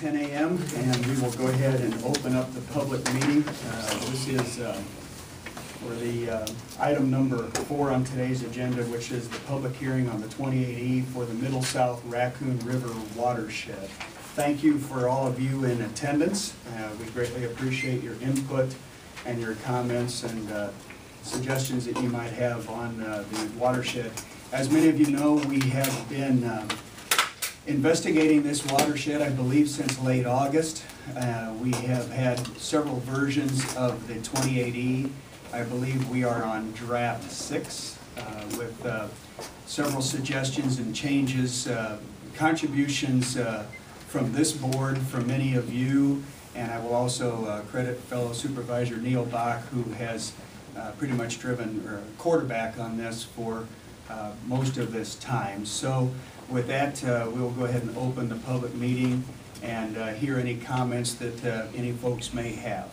10 a.m. and we will go ahead and open up the public meeting. This is for the item number 4 on today's agenda, which is the public hearing on the 28E for the Middle South Raccoon River watershed. Thank you for all of you in attendance. We greatly appreciate your input and your comments and suggestions that you might have on the watershed. As many of you know, we have been investigating this watershed, I believe, since late August. We have had several versions of the 28E. I believe we are on draft 6 with several suggestions and changes, contributions from this board, from many of you, and I will also credit fellow Supervisor Neil Bach, who has pretty much driven or quarterback on this for most of this time. So with that, we will go ahead and open the public meeting and hear any comments that any folks may have.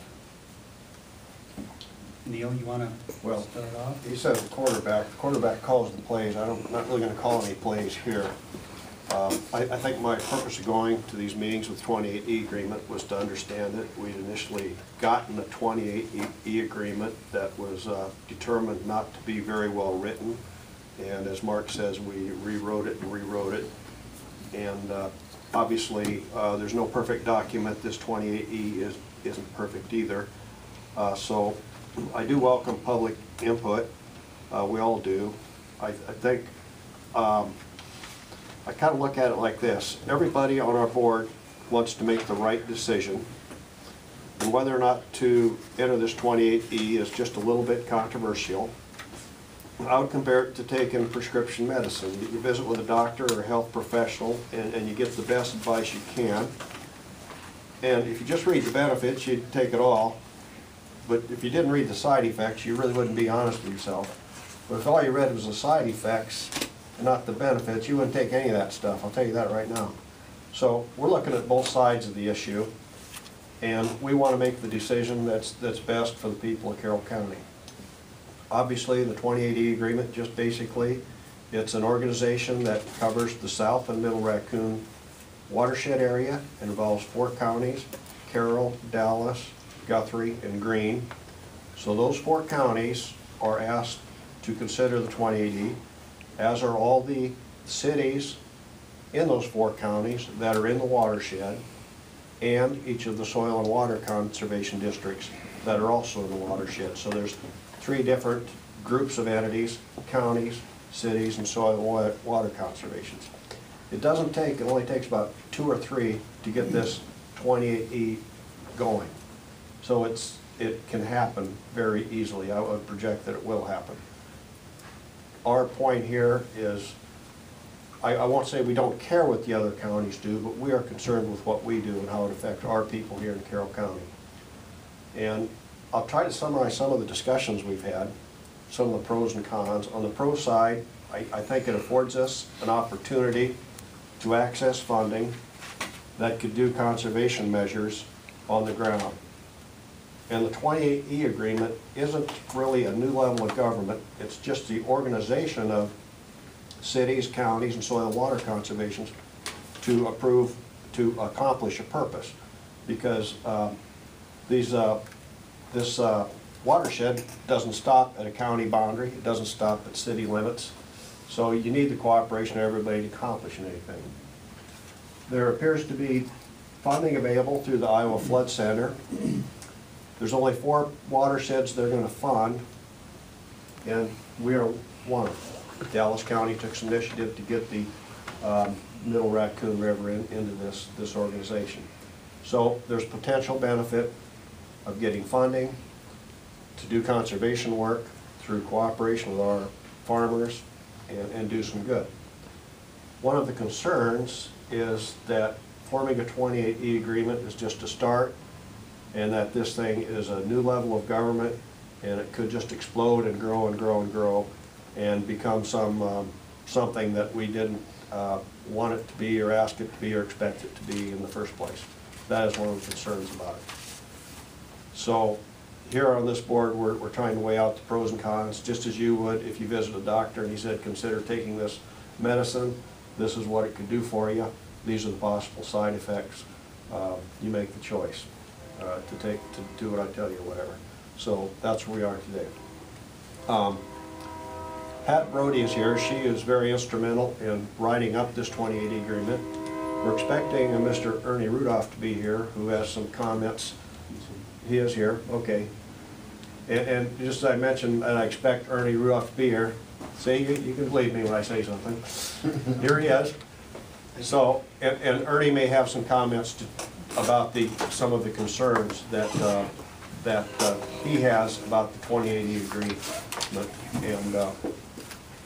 Neil, you want to start off? He says the quarterback calls the plays. I'm not really going to call any plays here. I think my purpose of going to these meetings with 28E agreement was to understand that we'd initially gotten a 28E agreement that was determined not to be very well written. And as Mark says, we rewrote it. And obviously, there's no perfect document. This 28E isn't perfect either. So I do welcome public input. We all do. I think I kind of look at it like this. Everybody on our board wants to make the right decision. And whether or not to enter this 28E is just a little bit controversial. I would compare it to taking prescription medicine. You visit with a doctor or a health professional and you get the best advice you can. And if you just read the benefits, you'd take it all. But if you didn't read the side effects, you really wouldn't be honest with yourself. But if all you read was the side effects and not the benefits, you wouldn't take any of that stuff. I'll tell you that right now. So we're looking at both sides of the issue, and we want to make the decision that's best for the people of Carroll County. Obviously, the 28E agreement, just basically, it's an organization that covers the South and Middle Raccoon watershed area. It involves 4 counties: Carroll, Dallas, Guthrie, and Greene. So those 4 counties are asked to consider the 28E, as are all the cities in those 4 counties that are in the watershed, and each of the soil and water conservation districts that are also in the watershed. So there's 3 different groups of entities: counties, cities, and soil and water conservations. It only takes about 2 or 3 to get this 28E going. So it can happen very easily. I would project that it will happen. Our point here is, I won't say we don't care what the other counties do, but we are concerned with what we do and how it affects our people here in Carroll County. And I'll try to summarize some of the discussions we've had, some of the pros and cons. On the pro side, I think it affords us an opportunity to access funding that could do conservation measures on the ground. And the 28E agreement isn't really a new level of government. It's just the organization of cities, counties, and soil and water conservations to accomplish a purpose. Because this watershed doesn't stop at a county boundary. It doesn't stop at city limits. So you need the cooperation of everybody to accomplish anything. There appears to be funding available through the Iowa Flood Center. There's only 4 watersheds they're going to fund, and we are one of them. Dallas County took some initiative to get the Middle Raccoon River into this organization. So there's potential benefit of getting funding to do conservation work through cooperation with our farmers and do some good. One of the concerns is that forming a 28E agreement is just a start, and that this thing is a new level of government, and it could just explode and grow and grow and grow and become something that we didn't want it to be or ask it to be or expect it to be in the first place. That is one of the concerns about it. So here on this board, we're trying to weigh out the pros and cons, just as you would if you visit a doctor and he said, consider taking this medicine, this is what it could do for you, these are the possible side effects. you make the choice to do what I tell you, whatever. So that's where we are today. Pat Brody is here. She is very instrumental in writing up this 2080 agreement. We're expecting Mr. Ernie Rudolph to be here, who has some comments. He is here, okay. And just as I mentioned, and I expect Ernie Rudolph to be here. See, you can believe me when I say something. Here he is. So, and Ernie may have some comments about some of the concerns that he has about the 2080 agreement. And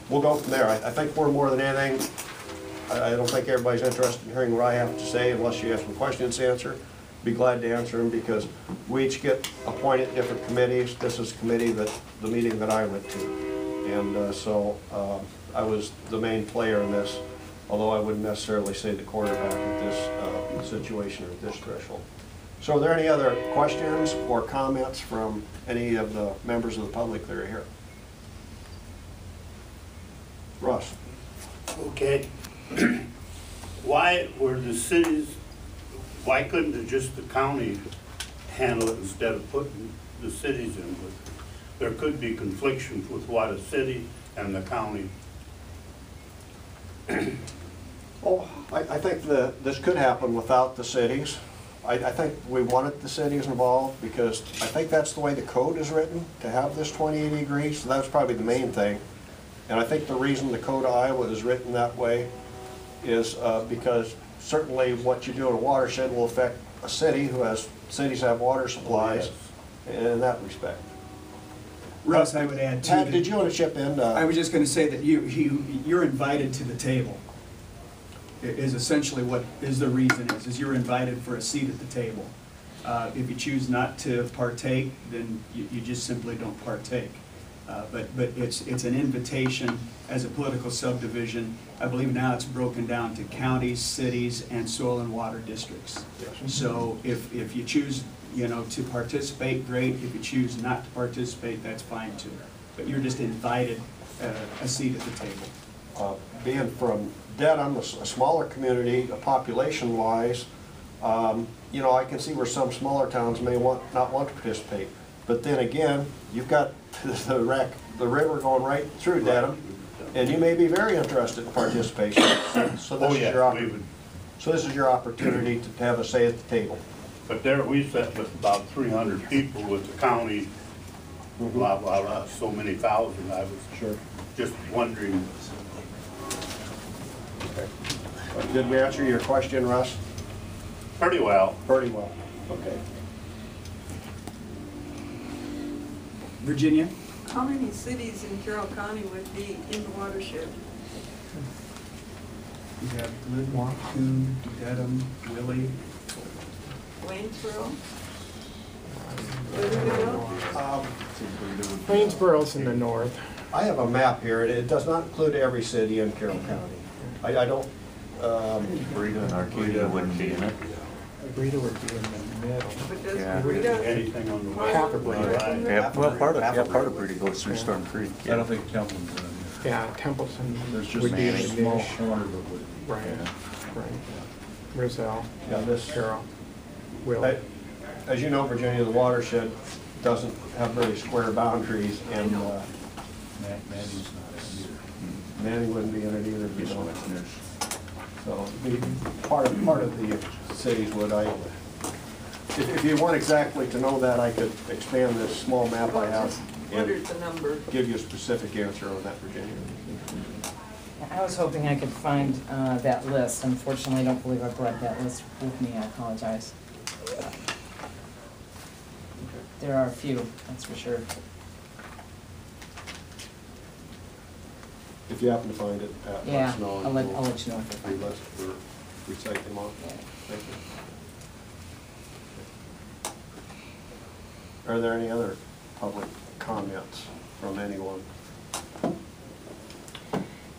we'll go from there. I think we're more than anything, I don't think everybody's interested in hearing what I have to say unless you have some questions to answer. Be glad to answer them because we each get appointed different committees. This is a committee the meeting that I went to. And so I was the main player in this, although I wouldn't necessarily say the quarterback at this situation or at this threshold. So are there any other questions or comments from any of the members of the public that are here? Russ. Okay. Why were the cities, why couldn't just the county handle it instead of putting the cities in with it? There could be conflictions with what a city and the county. Well, I think this could happen without the cities. I think we wanted the cities involved because I think that's the way the code is written, to have this 2080 degree, so that's probably the main thing. And I think the reason the Code of Iowa is written that way is because certainly what you do in a watershed will affect a city who has, cities have water supplies in that respect. Russ, I would add too. Pat, did you want to chip in? I was just going to say that you're invited to the table. Is essentially what is the reason is you're invited for a seat at the table. If you choose not to partake, then you just simply don't partake. But it's an invitation as a political subdivision. I believe now it's broken down to counties, cities, and soil and water districts. Yes. So if you choose, to participate, great. If you choose not to participate, that's fine too. But you're just invited a seat at the table. Being from Dedham, a smaller community, population-wise, I can see where some smaller towns may not want to participate. But then again, you've got the river going right through Dedham, and you may be very interested in participation. So this is your opportunity to have a say at the table. But there we sat with about 300 people with the county, blah, blah, blah, so many thousand. I was just wondering. Okay. Did we answer your question, Russ? Pretty well. Pretty well. Okay. Virginia? How many cities in Carroll County would be in the watershed? You have Raccoon, Dedham, Willie. Waynesboro? Waynesboro's in the north. I have a map here. It does not include every city in Carroll County. I don't. Breda and Arcadia wouldn't be in it. Breda would be in the middle. But does Yeah. Breda, Anything on the Half of Breda. Yeah, well, part of Breda goes through Storm Creek. I don't think Templeton's in there. Yeah, Templeton There's just would be in a the small niche. corner that would. Right, right. Roselle, Yeah, this. Carroll, Will. As you know, Virginia, the watershed doesn't have very square boundaries, and Manny's not in either. Manny wouldn't be in it either if you don't. So part of the cities would. If you want exactly to know that, I could expand this small map I have what is and the number? give you a specific answer on that, Virginia. I was hoping I could find that list. Unfortunately, I don't believe I brought that list with me. I apologize. There are a few, that's for sure. If you happen to find it, Pat, let us know. I'll let you know if I find it. Recite them off. Yeah. Thank you. Are there any other public comments from anyone?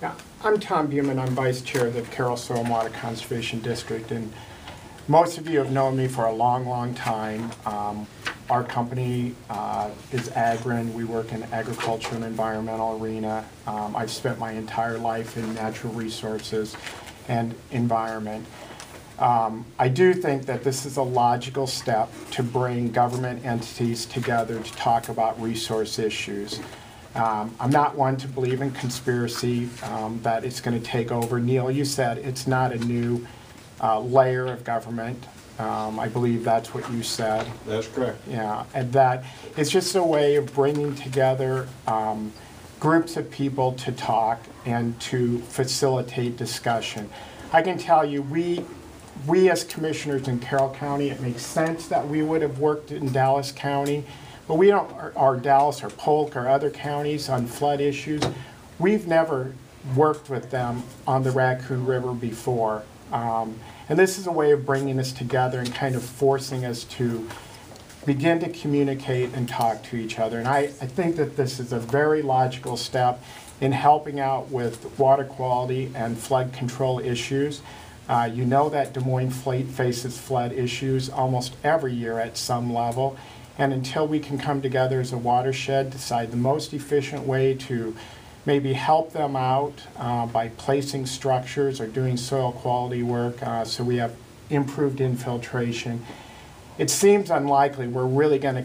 Yeah, I'm Tom Buman. I'm vice chair of the Carroll Soil and Water Conservation District, and most of you have known me for a long, long time. Our company is Agrin. We work in agriculture and environmental arena. I've spent my entire life in natural resources and environment. I do think that this is a logical step to bring government entities together to talk about resource issues. I'm not one to believe in conspiracy, that it's going to take over. Neil, you said it's not a new layer of government. I believe that's what you said. That's correct. Yeah, and that it's just a way of bringing together groups of people to talk and to facilitate discussion. I can tell you, we as commissioners in Carroll County, it makes sense that we would have worked in Dallas County, but we don't, or Dallas or Polk or other counties on flood issues. We've never worked with them on the Raccoon River before. And this is a way of bringing us together and kind of forcing us to begin to communicate and talk to each other. And I think that this is a very logical step in helping out with water quality and flood control issues. You know that Des Moines faces flood issues almost every year at some level. And until we can come together as a watershed, decide the most efficient way to maybe help them out by placing structures or doing soil quality work so we have improved infiltration, it seems unlikely we're really going to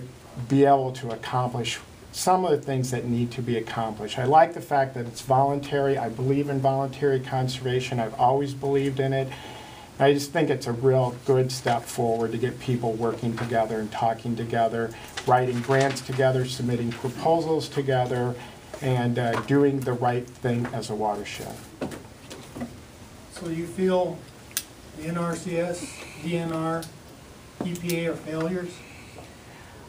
be able to accomplish some of the things that need to be accomplished. I like the fact that it's voluntary. I believe in voluntary conservation. I've always believed in it. I just think it's a real good step forward to get people working together and talking together, writing grants together, submitting proposals together, and doing the right thing as a watershed. So you feel the NRCS, DNR, EPA are failures?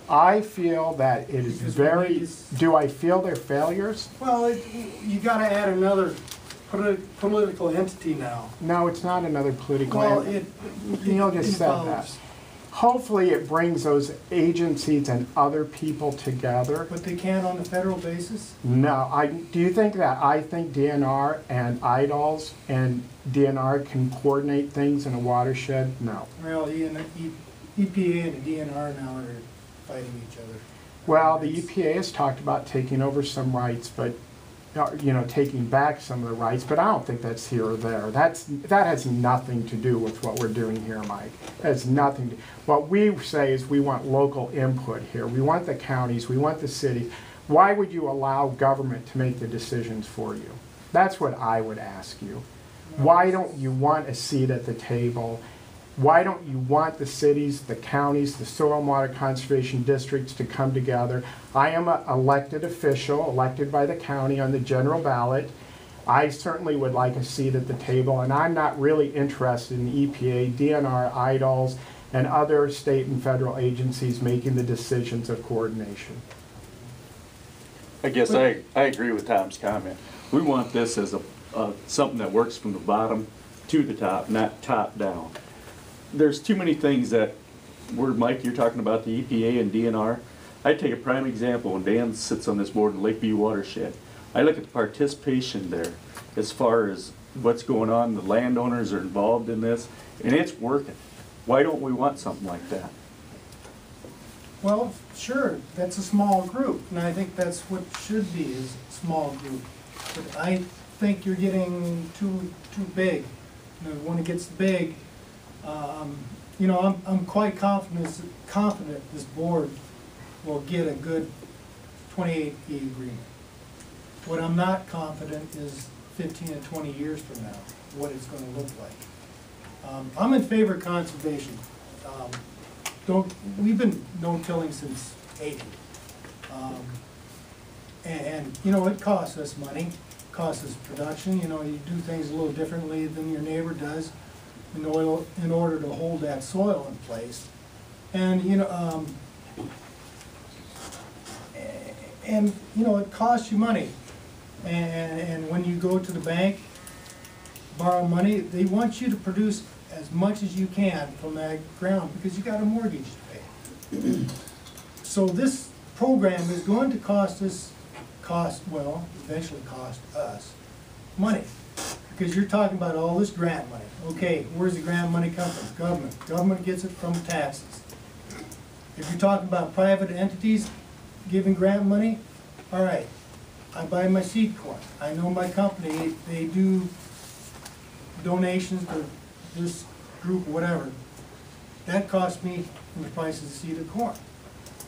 I feel that it is Because very, do I feel they're failures? Well, you gotta add another political entity now. No, it's not another political Well, entity. Neil just said that. Hopefully it brings those agencies and other people together. But they can't on a federal basis? No, do you think that I think DNR and IDOLS and DNR can coordinate things in a watershed? No. Well, EPA and the DNR now are fighting each other. Well, the EPA has talked about taking over some rights, but taking back some of the rights, but I don't think that's here or there. That has nothing to do with what we're doing here, Mike. That has nothing to. What we say is we want local input here. We want the counties, we want the cities. Why would you allow government to make the decisions for you? That's what I would ask you. Why don't you want a seat at the table? Why don't you want the cities, the counties, the soil and water conservation districts to come together? I am an elected official, elected by the county on the general ballot. I certainly would like a seat at the table, and I'm not really interested in EPA, DNR, IDOLS, and other state and federal agencies making the decisions of coordination. I guess I agree with Tom's comment. We want this as something that works from the bottom to the top, not top down. There's too many things that, Mike, you're talking about the EPA and DNR. I take a prime example when Dan sits on this board in Lakeview Watershed. I look at the participation there as far as what's going on. The landowners are involved in this, and it's working. Why don't we want something like that? Well, sure, that's a small group, and I think that's what should be, is a small group. But I think you're getting too big. When it gets big, I'm quite confident this board will get a good 28E agreement. What I'm not confident is 15 and 20 years from now, what it's going to look like. I'm in favor of conservation. We've been no-tilling since '80. It costs us money, costs us production. You do things a little differently than your neighbor does in order to hold that soil in place. And it costs you money. And when you go to the bank, borrow money, they want you to produce as much as you can from that ground because you got a mortgage to pay. So this program is going to eventually cost us money. Because you're talking about all this grant money. Okay, where's the grant money come from? Government. Government gets it from taxes. If you're talking about private entities giving grant money, all right, I buy my seed corn. I know my company, they do donations to this group, whatever, that cost me from the price of the seed of corn.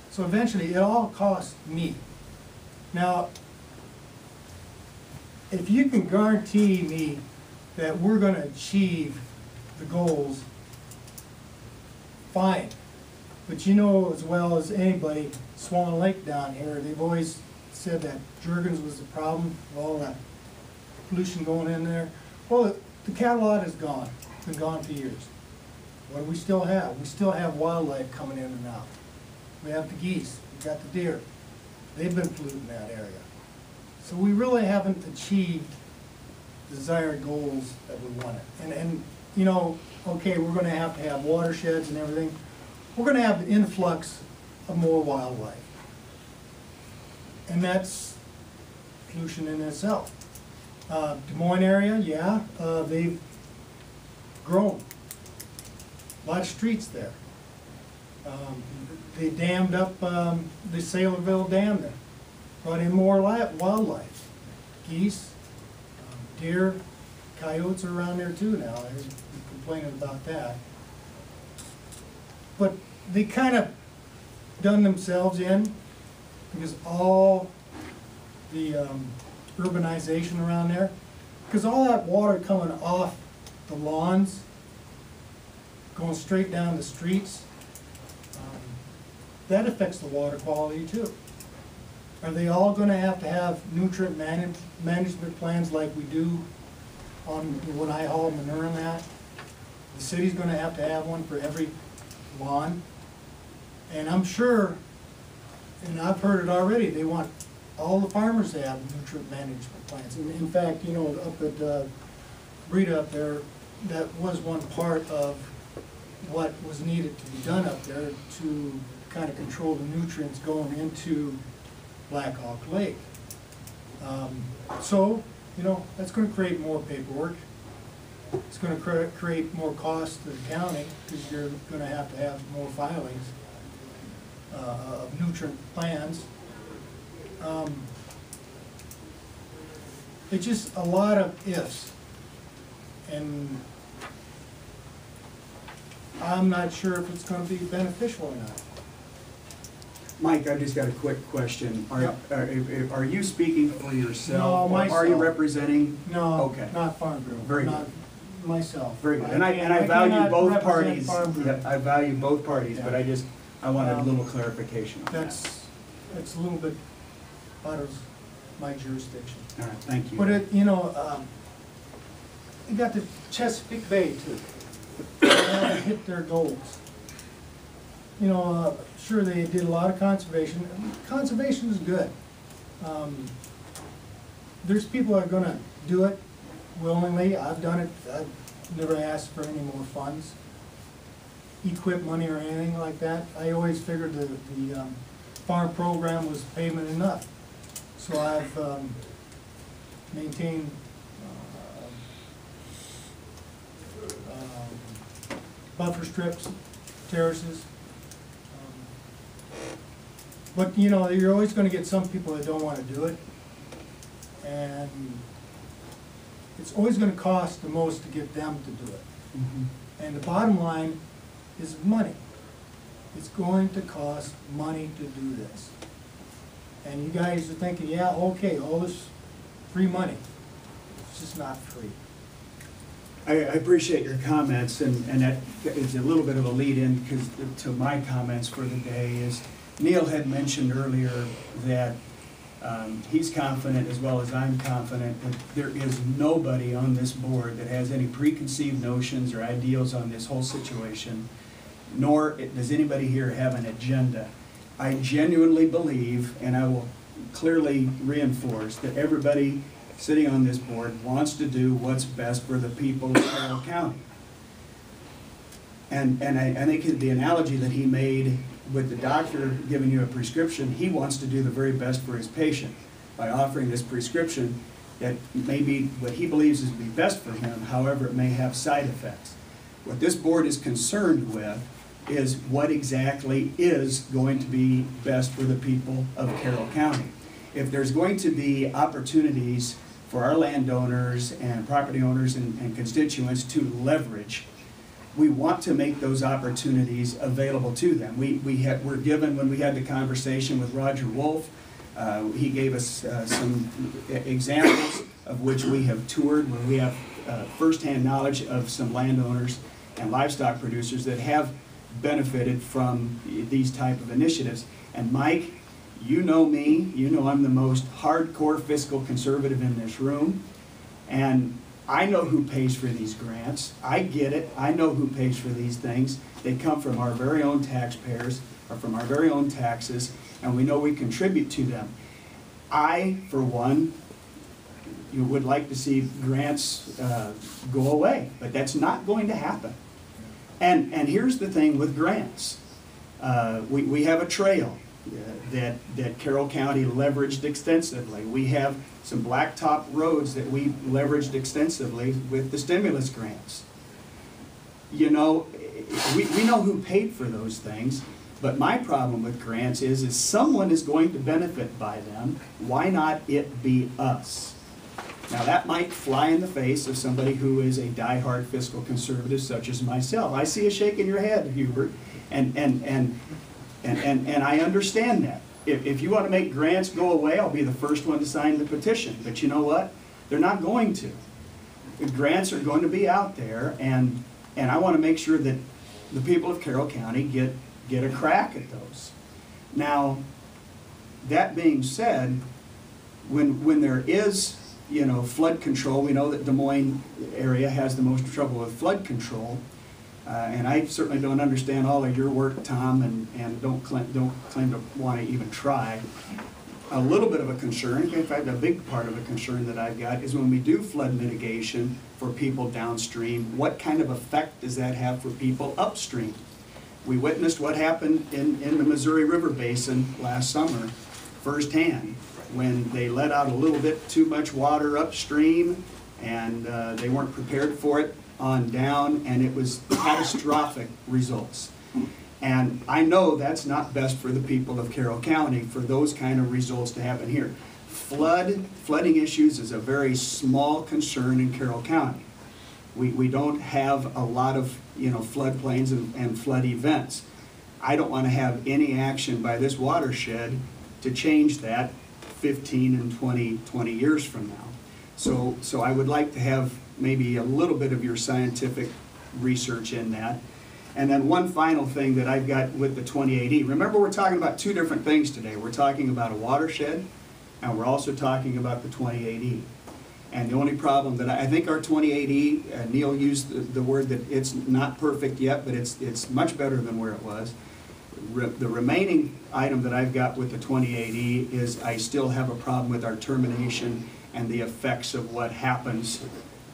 So eventually, it all costs me. Now, if you can guarantee me that we're gonna achieve the goals, fine. But you know as well as anybody, Swan Lake down here, they've always said that Jergens was the problem, all that pollution going in there. Well, the cattle lot is gone, it's been gone for years. What do we still have? We still have wildlife coming in and out. We have the geese, we got the deer. They've been polluting that area. So we really haven't achieved the desired goals that we wanted. And you know, okay, we're gonna have to have watersheds and everything. We're gonna have the influx of more wildlife. And that's pollution in itself. Des Moines area, yeah, they've grown. A lot of streets there. They dammed up the Saylorville Dam there. Brought in more wildlife. Geese, deer, coyotes are around there too now. They're complaining about that. But they kind of done themselves in because all the urbanization around there, because all that water coming off the lawns, going straight down the streets, that affects the water quality too. Are they all going to have nutrient management plans like we do on when I haul manure and that? The city's going to have one for every lawn. And I'm sure, and I've heard it already, they want all the farmers to have nutrient management plans. And in fact, you know, up at Breda up there, that was one part of what was needed to be done up there to kind of control the nutrients going into Black Hawk Lake. So, you know, that's going to create more paperwork. It's going to create more costs to the county because you're going to have more filings of nutrient plans. It's just a lot of ifs, and I'm not sure if it's going to be beneficial or not. Mike, I've just got a quick question. Are you speaking for yourself? No, or are you myself. representing? No, Okay. not Farm Bureau. Very not myself. Very good. And I cannot value both represent parties. Farm Bureau. Yeah, I value both parties, but Yeah. I wanted a little clarification on that. That's a little bit out of my jurisdiction. All right, thank you. But it, you know, you got the Chesapeake Bay too. They haven't hit their goals. You know, sure they did a lot of conservation. Conservation is good. There's people that are gonna do it willingly. I've done it. I've never asked for any more funds, equip money or anything like that. I always figured the farm program was payment enough. So I've maintained buffer strips, terraces. But you know, you're always going to get some people that don't want to do it, and it's always going to cost the most to get them to do it. Mm-hmm. And the bottom line is money. It's going to cost money to do this. And you guys are thinking, yeah, okay, all this free money. It's just not free. I appreciate your comments, and that is a little bit of a lead-in because to my comments for the day is Neil had mentioned earlier that he's confident, as well as I'm confident, that there is nobody on this board that has any preconceived notions or ideals on this whole situation, nor does anybody here have an agenda. I genuinely believe, and I will clearly reinforce, that everybody sitting on this board wants to do what's best for the people of Carroll County. And I think the analogy that he made with the doctor giving you a prescription, he wants to do the very best for his patient by offering this prescription that may be what he believes is be best for him, however it may have side effects. What this board is concerned with is what exactly is going to be best for the people of Carroll County. If there's going to be opportunities for our landowners and property owners and constituents to leverage we want to make those opportunities available to them. We're given, when we had the conversation with Roger Wolf, he gave us some examples of which we have toured, where we have firsthand knowledge of some landowners and livestock producers that have benefited from these type of initiatives. And Mike, you know me, you know I'm the most hardcore fiscal conservative in this room, and I know who pays for these grants. I get it. I know who pays for these things. They come from our very own taxpayers, or from our very own taxes, and we know we contribute to them. I, for one, would like to see grants go away, but that's not going to happen. And here's the thing with grants. We have a trail that Carroll County leveraged extensively. We have some blacktop roads that we leveraged extensively with the stimulus grants. You know, we know who paid for those things, but my problem with grants is someone is going to benefit by them. Why not it be us? Now that might fly in the face of somebody who is a diehard fiscal conservative such as myself. I see a shake in your head, Hubert, and I understand that. If you want to make grants go away, I'll be the first one to sign the petition. But you know what? They're not going to. The grants are going to be out there, and I want to make sure that the people of Carroll County get a crack at those. Now, that being said, when there is, you know, flood control, we know that Des Moines area has the most trouble with flood control. And I certainly don't understand all of your work, Tom, and don't claim to want to even try. A little bit of a concern, in fact, a big part of a concern that I've got is when we do flood mitigation for people downstream, what kind of effect does that have for people upstream? We witnessed what happened in the Missouri River Basin last summer firsthand, when they let out a little bit too much water upstream, and they weren't prepared for it on down, and it was catastrophic results. And I know that's not best for the people of Carroll County for those kind of results to happen here. Flooding issues is a very small concern in Carroll County. We don't have a lot of, you know, floodplains and flood events. I don't want to have any action by this watershed to change that 15 and 20 years from now. So I would like to have maybe a little bit of your scientific research in that. And then one final thing that I've got with the 28E. Remember, we're talking about two different things today. We're talking about a watershed, and we're also talking about the 28E. And the only problem that I think our 28E, Neil used the word that it's not perfect yet, but it's much better than where it was. The remaining item that I've got with the 28E is I still have a problem with our termination and the effects of what happens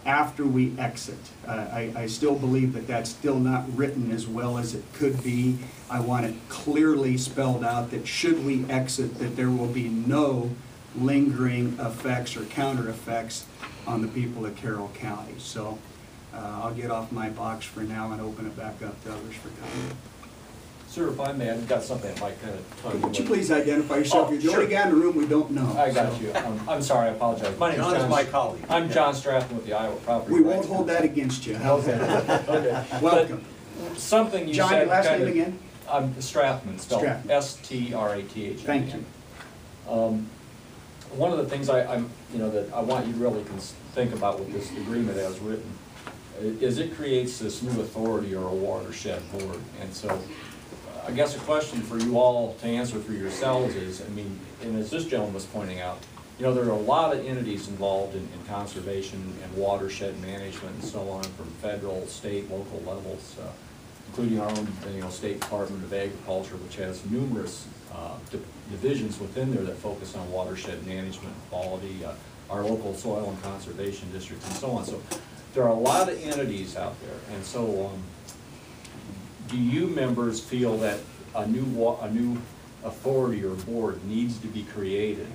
after we exit. I still believe that that's still not written as well as it could be. I want it clearly spelled out that should we exit, that there will be no lingering effects or counter effects on the people of Carroll County. So I'll get off my box for now and open it back up to others for comment. Sir, if I may, I've got something that might kind of tell you. Would you please identify yourself? Oh, You're the sure. only guy in the room we don't know. I got so. you. I'm sorry, I apologize. My name is John. my colleague. I'm John Strathman with the Iowa Property We Rights won't hold that Council. against you. How's that? Okay. Welcome. But something you John, said your last kind name of- again? I'm Strathman, spelled Strathman. S-T-R-A-T-H. Thank you. One of the things that I want you to really think about with this agreement as written is it creates this new authority or a watershed board. And so I guess a question for you all to answer for yourselves is, I mean, and as this gentleman was pointing out, you know, there are a lot of entities involved in conservation and watershed management and so on, from federal, state, local levels, including our own, State Department of Agriculture, which has numerous divisions within there that focus on watershed management, quality, our local soil and conservation districts, and so on. So there are a lot of entities out there, and so do you members feel that a new authority or board needs to be created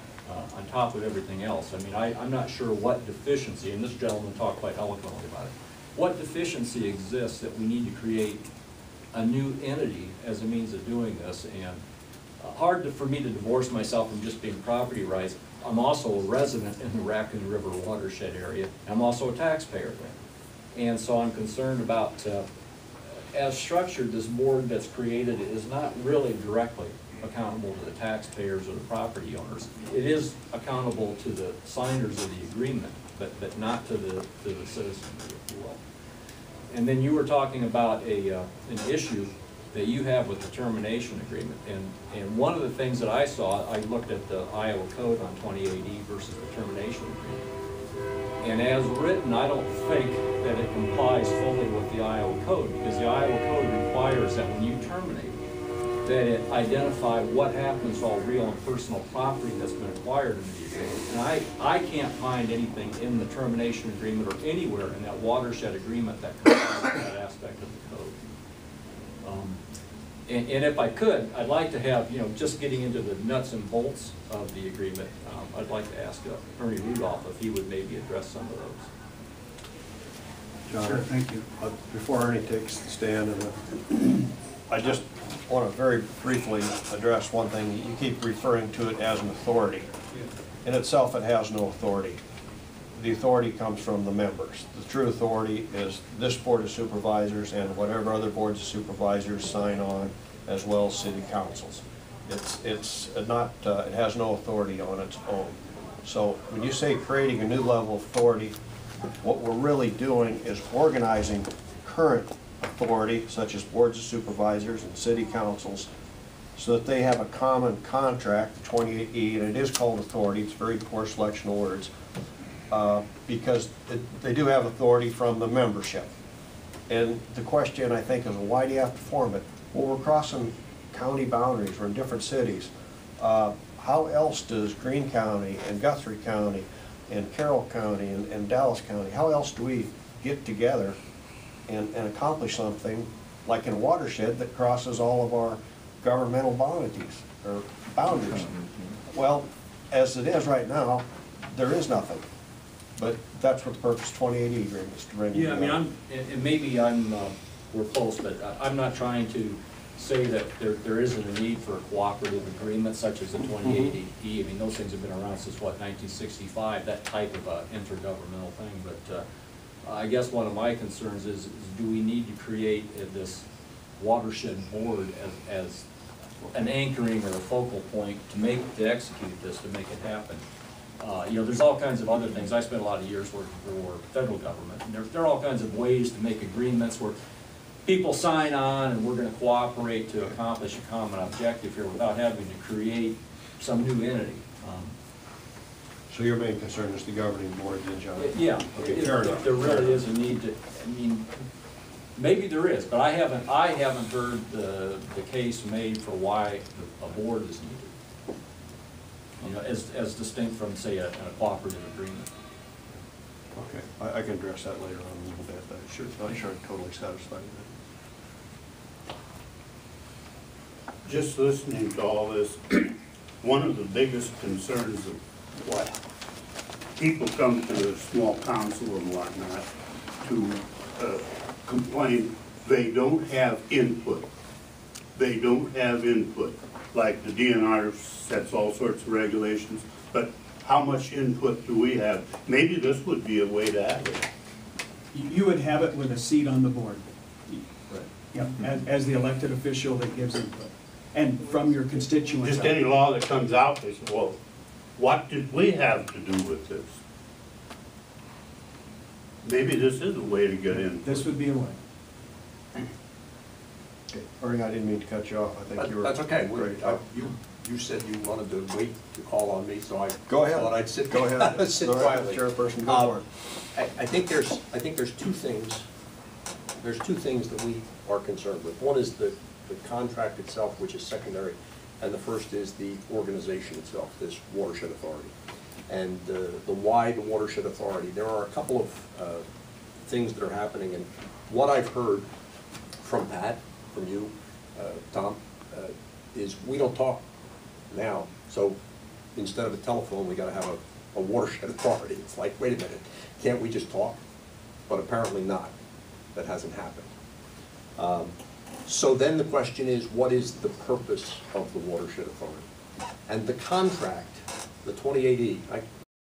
on top of everything else? I mean, I'm not sure what deficiency, and this gentleman talked quite eloquently about it, what deficiency exists that we need to create a new entity as a means of doing this. And hard for me to divorce myself from just being property rights. I'm also a resident in the Raccoon River watershed area. I'm also a taxpayer there. And so I'm concerned about as structured, this board that's created is not really directly accountable to the taxpayers or the property owners. It is accountable to the signers of the agreement, but not to the citizens, if you will. And then you were talking about an issue that you have with the termination agreement. And one of the things that I saw, I looked at the Iowa code on 28E versus the termination agreement. And as written, I don't think that it complies fully with the Iowa code, because the Iowa code requires that when you terminate, that it identify what happens to all real and personal property that's been acquired in the agreement. And I can't find anything in the termination agreement or anywhere in that watershed agreement that complies with that aspect of the code. And if I could, I'd like to have, just getting into the nuts and bolts of the agreement, I'd like to ask Ernie Rudolph if he would maybe address some of those. John, Sure, thank you. Before Ernie takes the stand, I just want to very briefly address one thing. You keep referring to it as an authority. In itself, it has no authority. The authority comes from the members. The true authority is this Board of Supervisors and whatever other boards of supervisors sign on, as well as city councils. It has no authority on its own. So when you say creating a new level of authority, what we're really doing is organizing current authority, such as boards of supervisors and city councils, so that they have a common contract, 28E, and it is called authority. It's a very poor selection of words, because they do have authority from the membership. And the question, I think, is why do you have to form it? Well, we're crossing county boundaries, we're in different cities. How else does Greene County and Guthrie County and Carroll County and Dallas County, how else do we get together and accomplish something like in a watershed that crosses all of our governmental boundaries? Well, as it is right now, there is nothing. But that's what the purpose of 28E agreement is, to bring it together. Yeah, and maybe we're close, but I'm not trying to say that there isn't a need for a cooperative agreement such as the 28E. I mean, those things have been around since, what, 1965, that type of intergovernmental thing. But I guess one of my concerns is do we need to create this watershed board as an anchoring or a focal point to execute this, to make it happen? There's all kinds of other things. I spent a lot of years working for federal government, and there are all kinds of ways to make agreements where people sign on and we're going to cooperate to accomplish a common objective here without having to create some new entity. So your main concern is the governing board, then, John? Yeah, Okay, fair enough. if there really is a need to, maybe there is, but I haven't heard the case made for why a board is needed. As distinct from, say, a cooperative agreement. Okay, I can address that later on a little bit. I'm sure I'm totally satisfied with that. Just listening to all this, one of the biggest concerns of what people come to the small council and whatnot to complain, they don't have input. They don't have input. Like the DNR sets all sorts of regulations, but how much input do we have? Maybe this would be a way to have it. You would have it with a seat on the board. Right. Yep, as the elected official that gives input. And from your constituents. Just any law that comes out, they say, well, what did we have to do with this? Maybe this is a way to get in. This would be a way. Okay, Ernie, I didn't mean to cut you off. I think you were. That's okay. Great. You said you wanted to wait to call on me, so I Go ahead. thought I'd sit. Go ahead. sit Go ahead, quietly. Chairperson, go for it. I think there's two things. There's two things that we are concerned with. One is the contract itself, which is secondary, and the first is the organization itself, this watershed authority, and the wide watershed authority. There are a couple of things that are happening, and what I've heard from Pat, from you, Tom, is we don't talk now. So instead of a telephone, we got to have a watershed authority. It's like, wait a minute, can't we just talk? But apparently not. That hasn't happened. So then the question is, what is the purpose of the watershed authority? And the contract, the 28E,